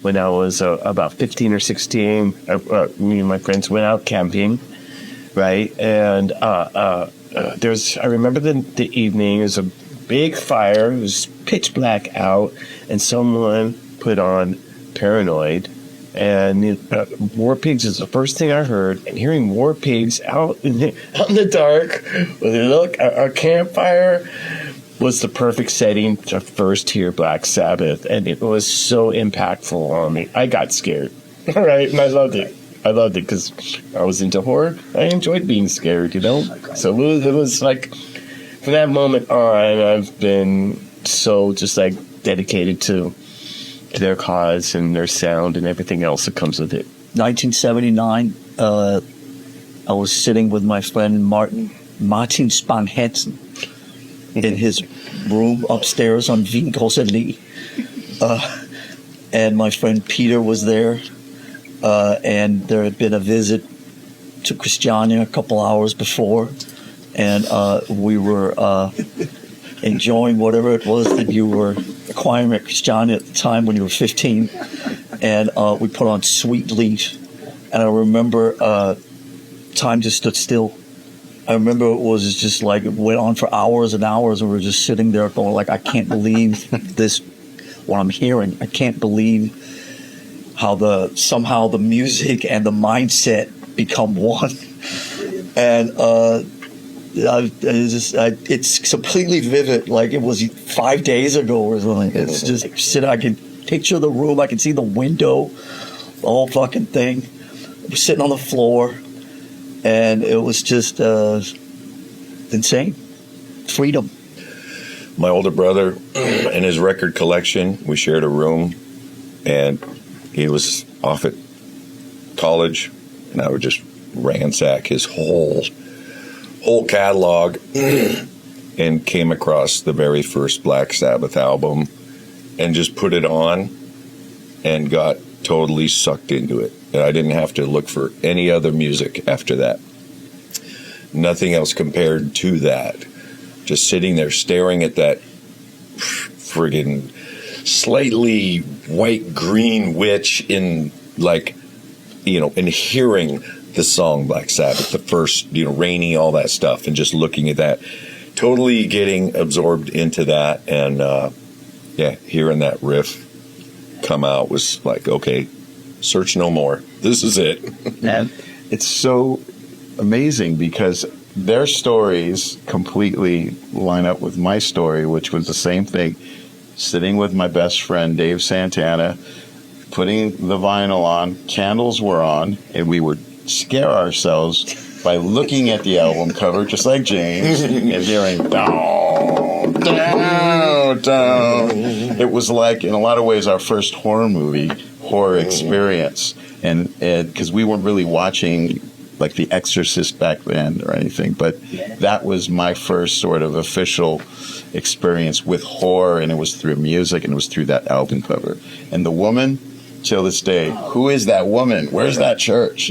when I was about 15 or 16. Me and my friends went out camping, right? And I remember the evening. It was a big fire. It was pitch black out, and someone put on Paranoid. And War Pigs is the first thing I heard. And hearing War Pigs out in the dark with a campfire was the perfect setting to first hear Black Sabbath. And it was so impactful on me. I got scared. All right. And I loved it. Because I was into horror. I enjoyed being scared, So it was like, from that moment on, I've been so just like dedicated to their cause and their sound and everything else that comes with it. 1979, I was sitting with my friend Martin Spanhetsen in his room upstairs on Winkelsee. And my friend Peter was there. And there had been a visit to Christiania a couple hours before. And we were enjoying whatever it was that you were acquiring at Christiania at the time when you were 15. And we put on Sweet Leaf. And I remember time just stood still. I remember it was just like it went on for hours and hours, and we were just sitting there going like, I can't believe this, what I'm hearing. I can't believe how somehow the music and the mindset become one. And it's completely vivid, like it was 5 days ago or something. It's just I can picture the room, I can see the window, the whole fucking thing. We're sitting on the floor, and it was just insane. Freedom. My older brother and his record collection, we shared a room, and he was off at college, and I would just ransack his whole catalog and came across the very first Black Sabbath album and just put it on and got totally sucked into it. And I didn't have to look for any other music after that. Nothing else compared to that. Just sitting there staring at that friggin' slightly white-green witch in, like, and hearing the song Black Sabbath, the first, Rainy, all that stuff, and just looking at that, totally getting absorbed into that, and hearing that riff come out was like, okay, search no more. This is it. And it's so amazing because their stories completely line up with my story, which was the same thing. Sitting with my best friend, Dave Santana, putting the vinyl on, candles were on, and we would scare ourselves by looking at the album cover, just like James, and hearing down, down, down. It was like, in a lot of ways, our first horror experience. And because we weren't really watching like The Exorcist back then or anything, but that was my first sort of official experience with horror, and it was through music, and it was through that album cover. And the woman, till this day, who is that woman? Where's that church?